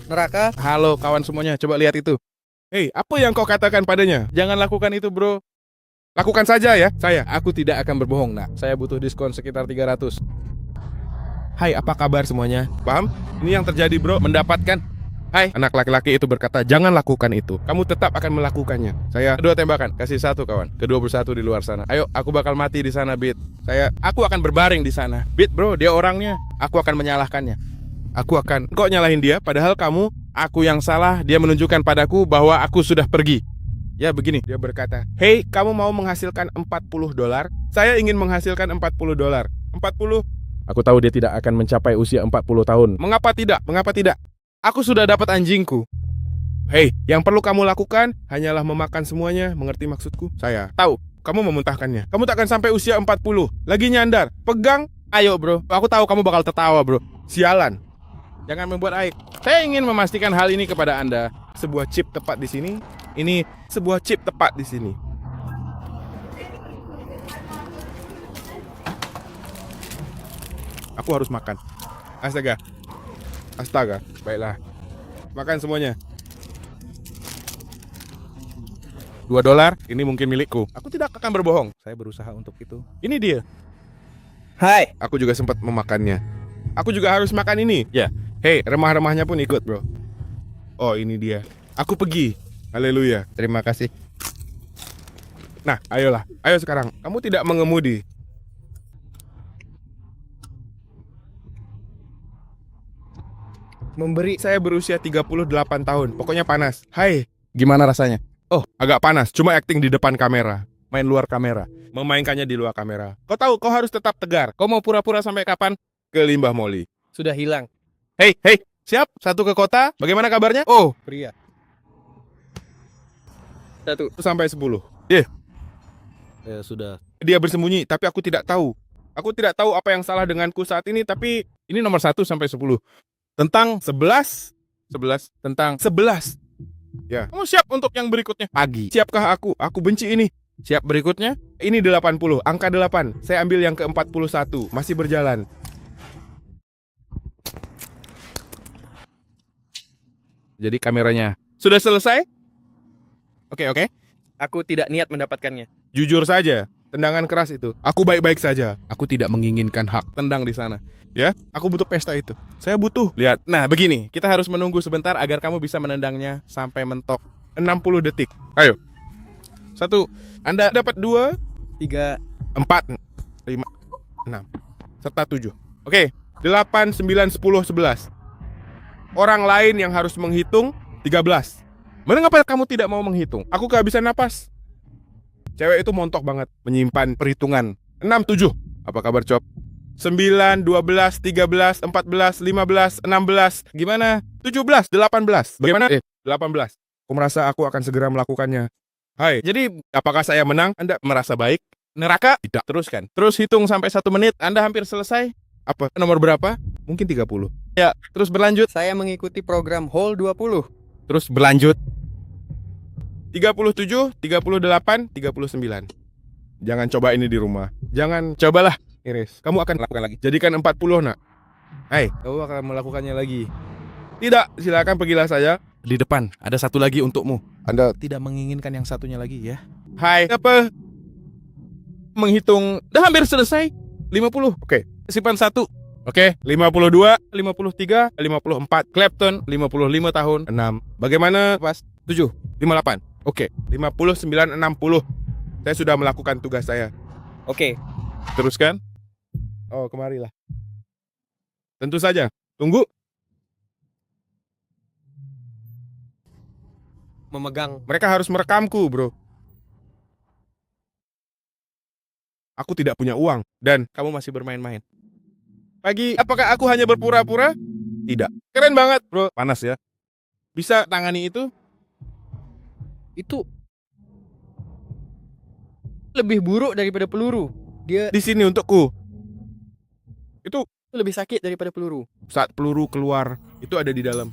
Neraka. Halo kawan semuanya, coba lihat itu. Hei, apa yang kau katakan padanya? Jangan lakukan itu, bro. Lakukan saja ya, saya. Aku tidak akan berbohong, nak. Saya butuh diskon sekitar 300. Hai, apa kabar semuanya? Paham? Ini yang terjadi, bro. Mendapatkan. Hai, anak laki-laki itu berkata, jangan lakukan itu. Kamu tetap akan melakukannya. Saya 2 tembakan, kasih 1 kawan. Ke-21 di luar sana. Ayo, aku bakal mati di sana, Beat. Aku akan berbaring di sana. Beat, bro, dia orangnya. Aku akan menyalahkannya. Kok nyalahin dia? Padahal aku yang salah. Dia menunjukkan padaku bahwa aku sudah pergi. Ya begini, dia berkata, "Hei, kamu mau menghasilkan $40? Saya ingin menghasilkan $40. 40? Aku tahu dia tidak akan mencapai usia 40 tahun. Mengapa tidak? Mengapa tidak? Aku sudah dapat anjingku. Hei, yang perlu kamu lakukan hanyalah memakan semuanya. Mengerti maksudku? Saya tahu, kamu memuntahkannya. Kamu tak akan sampai usia 40. Lagi nyandar. Pegang. Ayo, bro. Aku tahu kamu bakal tertawa, bro. Sialan. Jangan membuat aib. Saya ingin memastikan hal ini kepada Anda. Sebuah chip tepat di sini. Ini sebuah chip tepat di sini. Aku harus makan. Astaga. Astaga. Baiklah. Makan semuanya. $2. Ini mungkin milikku. Aku tidak akan berbohong. Saya berusaha untuk itu. Ini dia. Hai. Aku juga sempat memakannya. Aku juga harus makan ini. Ya. Hei, remah-remahnya pun ikut, bro. Oh, ini dia. Aku pergi. Haleluya. Terima kasih. Nah, ayolah. Ayo sekarang. Kamu tidak mengemudi. Saya berusia 38 tahun. Pokoknya panas. Hai. Gimana rasanya? Oh, agak panas. Cuma acting di depan kamera. Main luar kamera. Memainkannya di luar kamera. Kau tahu, kau harus tetap tegar. Kau mau pura-pura sampai kapan? Ke limbah Molly. Sudah hilang. Hei, siap? 1 ke kota. Bagaimana kabarnya? Oh, Pria. 1 sampai 10. Sudah. Dia bersembunyi, tapi aku tidak tahu. Aku tidak tahu apa yang salah denganku saat ini, tapi ini nomor 1 sampai 10. Tentang 11. Tentang 11. Ya. Kamu siap untuk yang berikutnya? Pagi. Siapkah aku? Aku benci ini. Siap berikutnya? Ini 80. Angka 8. Saya ambil yang ke-41. Masih berjalan. Jadi kameranya Sudah selesai? Oke. Aku tidak niat mendapatkannya. Jujur saja, tendangan keras itu. Aku baik-baik saja. Aku tidak menginginkan hak tendang di sana. Ya, aku butuh pesta itu. Saya butuh. Lihat. Nah, begini. Kita harus menunggu sebentar agar kamu bisa menendangnya sampai mentok. 60 detik. Ayo. 1. Anda dapat 2, 3. 4, 5, 6, serta 7. Oke, 8, 9, 10, 11. Orang lain yang harus menghitung 13. Mengapa kamu tidak mau menghitung? Aku kehabisan napas. Cewek itu montok banget menyimpan perhitungan. 6, 7. Apa kabar, Cop? 9, 12, 13, 14, 15, 16. Gimana? 17, 18. Bagaimana? 18. Aku merasa aku akan segera melakukannya. Hai, jadi apakah saya menang? Anda merasa baik? Neraka? Tidak. Teruskan. Terus hitung sampai 1 menit. Anda hampir selesai. Apa? Nomor berapa? Mungkin 30. Ya, terus berlanjut. Saya mengikuti program Hall 20. Terus berlanjut. 37, 38, 39. Jangan coba ini di rumah. Jangan cobalah, Iris. Kamu akan lakukan lagi. Jadikan 40, nak. Hai, kamu akan melakukannya lagi. Tidak, silakan pergilah saja. Di depan, ada satu lagi untukmu. Anda Tidak menginginkan yang satunya lagi ya. Hai, apa? Menghitung, dah hampir selesai. 50. Oke. Simpan 1. Oke, 52, 53, 54. Clapton, 55 tahun. 6. Bagaimana, Pas? 7, 58. Oke, 59, 60. Saya sudah melakukan tugas saya. Oke. Teruskan. Oh, kemarilah. Tentu saja. Tunggu. Memegang. Mereka harus merekamku, bro. Aku tidak punya uang. Dan Kamu masih bermain-main. pagi, apakah aku hanya berpura-pura? Tidak. Keren banget, bro. Panas ya. Bisa tangani itu? Itu lebih buruk daripada peluru. Dia Di sini untukku. Itu lebih sakit daripada peluru. saat peluru keluar, itu ada di dalam.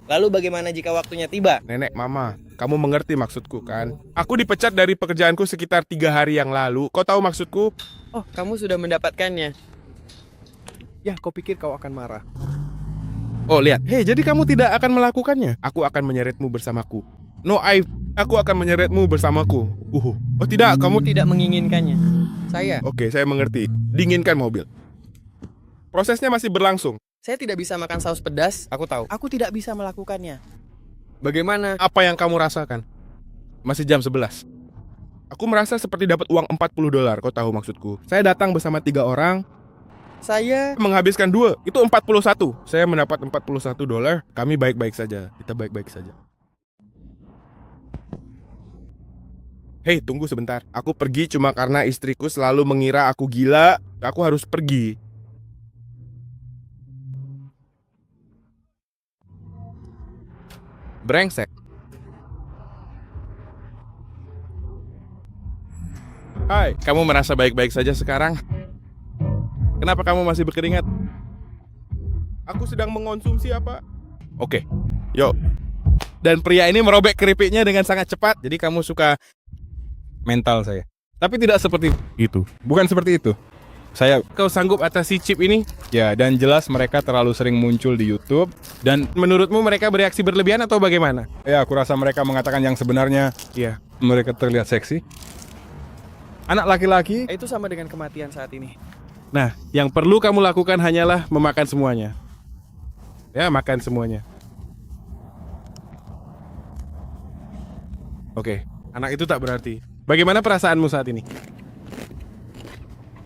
Lalu bagaimana jika waktunya tiba? Nenek, mama, kamu mengerti maksudku kan? Aku dipecat dari pekerjaanku sekitar 3 hari yang lalu. Kau tahu maksudku? Oh, kamu sudah mendapatkannya. Ya, kau pikir kau akan marah. Oh, lihat. Hei, jadi kamu tidak akan melakukannya? Aku akan menyeretmu bersamaku. No, aku akan menyeretmu bersamaku. Oh tidak, kamu Tidak menginginkannya. Saya Oke, saya mengerti. Dinginkan mobil. Prosesnya masih berlangsung. tidak bisa makan saus pedas. Aku tahu. Aku tidak bisa melakukannya. Bagaimana? Apa yang kamu rasakan? Masih jam 11. Aku merasa seperti dapat uang $40. Kau tahu maksudku? Saya datang bersama 3 orang, Saya menghabiskan 2. Itu 41. Saya mendapat $41. Kami baik-baik saja. Kita baik-baik saja. Hei, tunggu sebentar. Aku pergi cuma karena istriku selalu mengira aku gila. Aku harus pergi. Brengsek. Hai, Kamu merasa baik-baik saja sekarang? Kenapa kamu masih berkeringat? aku sedang mengonsumsi apa? Oke. Yuk. Dan pria ini merobek keripiknya dengan sangat cepat. Jadi kamu suka Mental saya. tapi tidak seperti Itu. Bukan seperti itu. Saya kau sanggup atasi chip ini? ya, dan jelas mereka terlalu sering muncul di YouTube dan Menurutmu mereka bereaksi berlebihan atau bagaimana? ya aku rasa mereka mengatakan yang sebenarnya. Iya. Mereka terlihat seksi. Anak laki-laki itu sama dengan kematian saat ini. Nah, yang perlu kamu lakukan hanyalah memakan semuanya. Ya, makan semuanya. Oke, anak itu tak berarti. Bagaimana perasaanmu saat ini?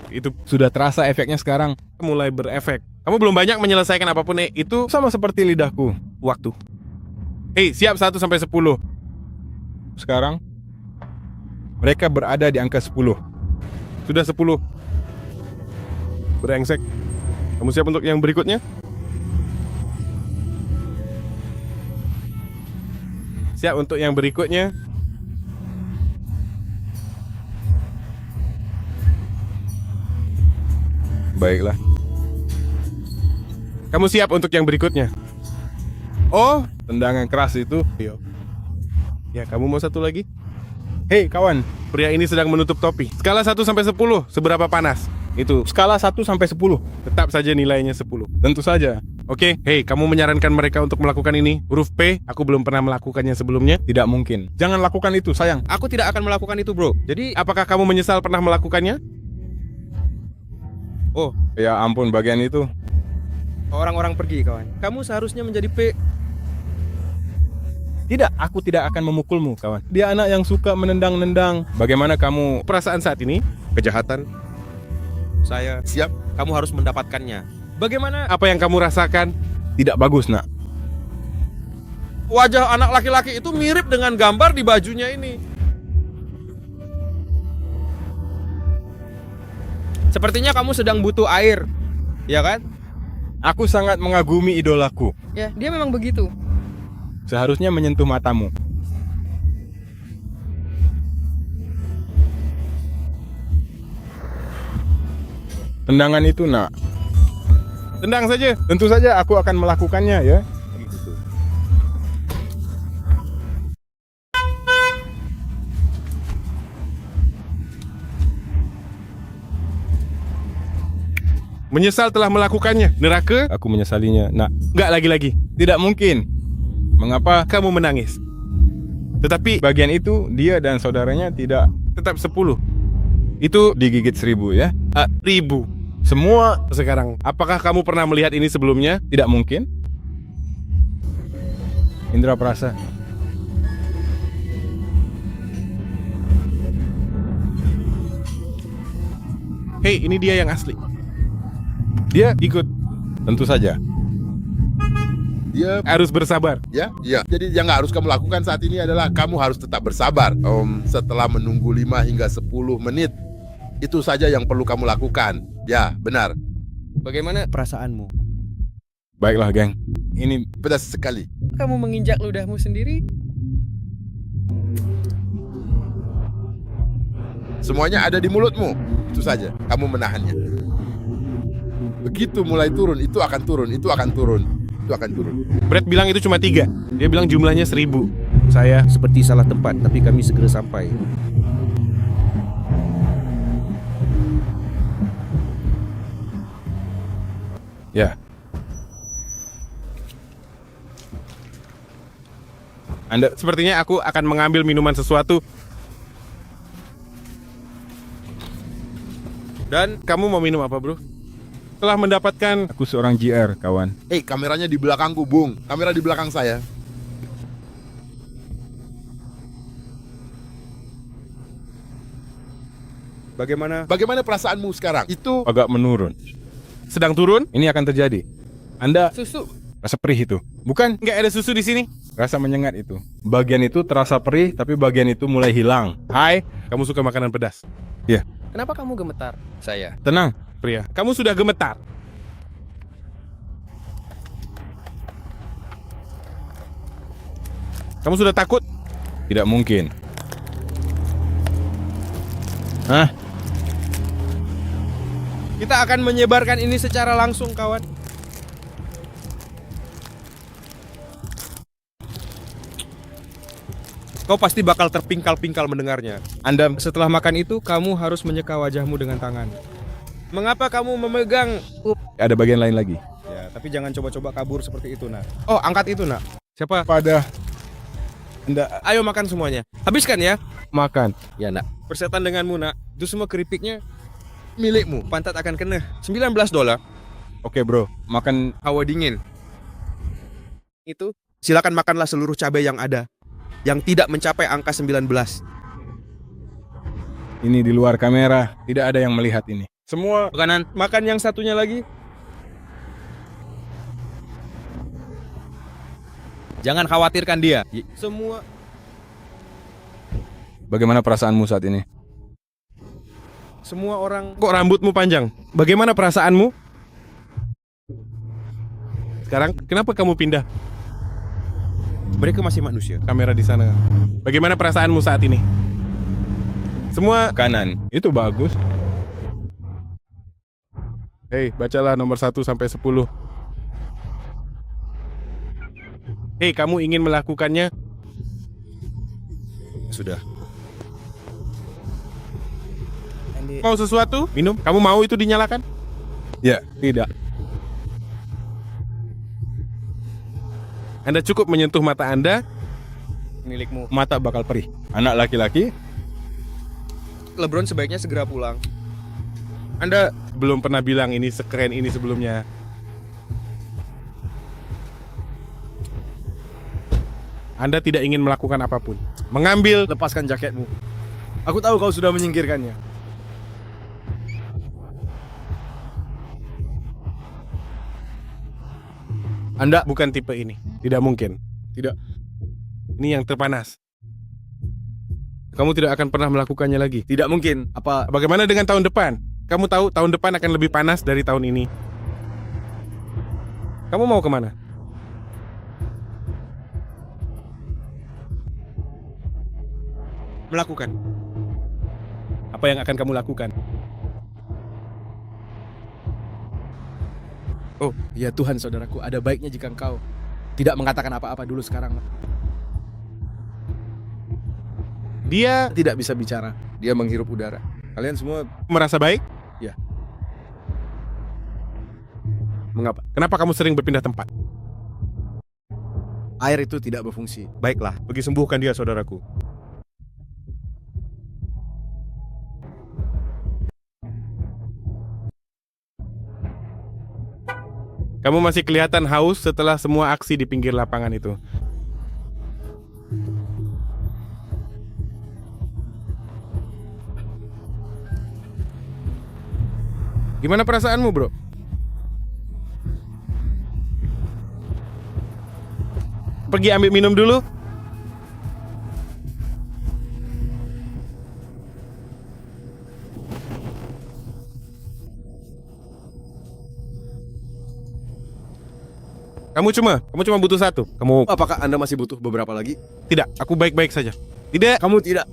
Itu sudah terasa efeknya sekarang. Mulai berefek. Kamu belum banyak menyelesaikan apapun itu. Sama seperti lidahku. Waktu. Hei, siap 1 sampai 10. Sekarang mereka berada di angka 10. sudah 10. Brengsek. Kamu siap untuk yang berikutnya? Siap untuk yang berikutnya. Baiklah. Kamu siap untuk yang berikutnya. Oh, Tendangan keras itu. Ya, kamu mau satu lagi? Hei kawan, Pria ini sedang menutup topi. Skala 1 sampai 10, seberapa panas? Itu Skala 1 sampai 10. tetap saja nilainya 10. Tentu saja. Oke, hei, kamu menyarankan mereka untuk melakukan ini? Huruf P, aku belum pernah melakukannya sebelumnya. Tidak mungkin. Jangan lakukan itu, sayang. Aku tidak akan melakukan itu, bro. Jadi, apakah kamu menyesal pernah melakukannya? Oh, Ya ampun, bagian itu. Orang-orang pergi, kawan. Kamu seharusnya menjadi P. Tidak, aku tidak akan memukulmu, kawan. Dia anak yang suka menendang-nendang. Bagaimana kamu? perasaan saat ini, kejahatan. Saya, Siap? kamu harus mendapatkannya. Bagaimana apa yang kamu rasakan? Tidak bagus, nak. Wajah anak laki-laki itu mirip dengan gambar di bajunya ini. Sepertinya kamu sedang butuh air, ya kan? Aku sangat mengagumi idolaku. Ya, dia memang begitu. Seharusnya menyentuh matamu. Tendangan itu, nak. Tendang saja. Tentu saja aku akan melakukannya, ya. Menyesal telah melakukannya. Neraka? Aku menyesalinya, nak. Enggak lagi-lagi. Tidak mungkin. Mengapa? Kamu menangis. Tetapi Bagian itu, dia dan saudaranya tidak tetap 10. Itu digigit 1000, ya. 1000. Semua Sekarang, apakah kamu pernah melihat ini sebelumnya? tidak mungkin. Indra perasa. Hei, ini dia yang asli. Dia Ikut. tentu saja. Dia Harus bersabar. Ya, iya. Jadi yang harus kamu lakukan saat ini adalah kamu harus tetap bersabar. Setelah menunggu 5 hingga 10 menit, itu saja yang perlu kamu lakukan. Ya, benar. Bagaimana perasaanmu? Baiklah, geng. Ini Pedas sekali. Kamu menginjak ludahmu sendiri. Semuanya ada di mulutmu. Itu saja. Kamu menahannya. Begitu mulai turun, itu akan turun, itu akan turun, itu akan turun. Brad bilang itu cuma 3. Dia bilang jumlahnya 1000. Saya Seperti salah tempat, tapi kami segera sampai. ya. sepertinya aku akan mengambil minuman sesuatu. Dan kamu mau minum apa, bro? Telah mendapatkan Aku seorang GR, kawan. Hei, kameranya di belakangku, Bung. Kamera di belakang saya. Bagaimana perasaanmu sekarang? Itu Agak menurun. sedang turun. Ini akan terjadi. Anda Susu. rasa perih itu. Bukan, Nggak ada susu di sini. rasa menyengat itu. Bagian itu terasa perih, tapi bagian itu mulai hilang. Hai, kamu suka makanan pedas? Kenapa kamu gemetar? Saya. Tenang. Pria, kamu sudah gemetar. Kamu sudah takut? Tidak mungkin. Hah? Kita akan menyebarkan ini secara langsung, kawan. Kau pasti bakal terpingkal-pingkal mendengarnya. Anda Setelah makan itu, kamu harus menyeka wajahmu dengan tangan. Mengapa kamu memegang? ada bagian lain lagi. Ya, tapi jangan coba-coba kabur seperti itu, nak. Oh, angkat itu, nak. Siapa? Pada Anda Ayo makan semuanya. Habiskan ya. makan. Ya, nak. Persetan denganmu, nak. Itu semua keripiknya milikmu. Pantat akan kena. $19. Oke, bro. Makan. Hawa dingin. Itu. Silakan makanlah seluruh cabai yang ada. Yang tidak mencapai angka 19. Ini di luar kamera. Tidak ada yang melihat ini. Semua Makanan. Makan yang satunya lagi. Jangan khawatirkan dia. Semua. Bagaimana perasaanmu saat ini? Semua orang. Kok rambutmu panjang? Bagaimana perasaanmu? Sekarang kenapa kamu pindah? Mereka masih manusia. Kamera di sana. Bagaimana perasaanmu saat ini? Semua. Kanan. Itu bagus. Hei, bacalah nomor 1 sampai 10. Hei, kamu ingin melakukannya? Sudah. Mau sesuatu? Minum? Kamu mau itu dinyalakan? Ya. Tidak. Anda cukup menyentuh mata Anda, Milikmu. mata bakal perih. Anak laki-laki? LeBron sebaiknya segera pulang. Anda belum pernah bilang ini sekeren ini sebelumnya. Anda tidak ingin melakukan apapun. Mengambil. Lepaskan jaketmu. Aku tahu kau sudah menyingkirkannya. Anda bukan tipe ini. Tidak mungkin. Tidak. Ini yang terpanas. Kamu tidak akan pernah melakukannya lagi. Tidak mungkin. Apa Bagaimana dengan tahun depan? Kamu tahu tahun depan akan lebih panas dari tahun ini. Kamu mau kemana? Melakukan. Apa yang akan kamu lakukan? Oh, ya Tuhan saudaraku, ada baiknya jika engkau tidak mengatakan apa-apa dulu sekarang. Dia Tidak bisa bicara. Dia menghirup udara. Kalian semua merasa baik? Ya. Mengapa? Kenapa kamu sering berpindah tempat? air itu tidak berfungsi. Baiklah, pergi sembuhkan dia, saudaraku. Kamu masih kelihatan haus setelah semua aksi di pinggir lapangan itu. Gimana perasaanmu, bro? Pergi ambil minum dulu. Kamu cuma butuh satu. Apakah Anda masih butuh beberapa lagi? Tidak, aku baik-baik saja. Tidak, Kamu tidak.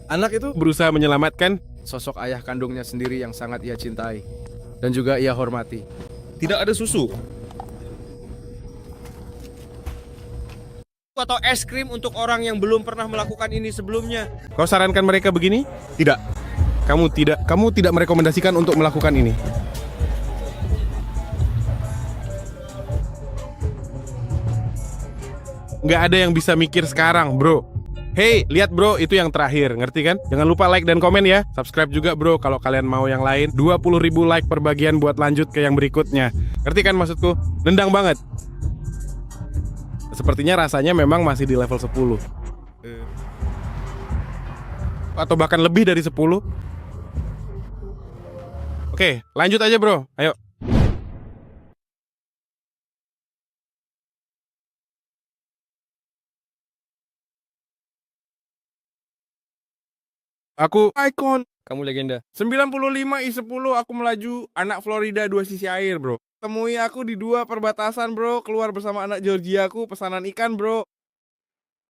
Anak itu berusaha menyelamatkan. sosok ayah kandungnya sendiri yang sangat ia cintai dan juga ia hormati. Tidak ada susu atau es krim untuk orang yang belum pernah melakukan ini sebelumnya. Kau sarankan mereka begini? Tidak. Kamu tidak merekomendasikan untuk melakukan ini. Nggak ada yang bisa mikir sekarang, bro. Hey, lihat bro, itu yang terakhir, ngerti kan? Jangan lupa like dan komen ya. Subscribe juga bro kalau kalian mau yang lain. 20.000 like per bagian buat lanjut ke yang berikutnya. Ngerti kan maksudku? Nendang banget. Sepertinya rasanya memang masih di level 10. Atau bahkan lebih dari 10. Oke, lanjut aja bro. Ayo. Aku icon Kamu legenda. 95-10 aku melaju. Anak Florida dua sisi air bro. Temui aku di dua perbatasan bro. Keluar bersama anak Georgiaku. Pesanan ikan bro.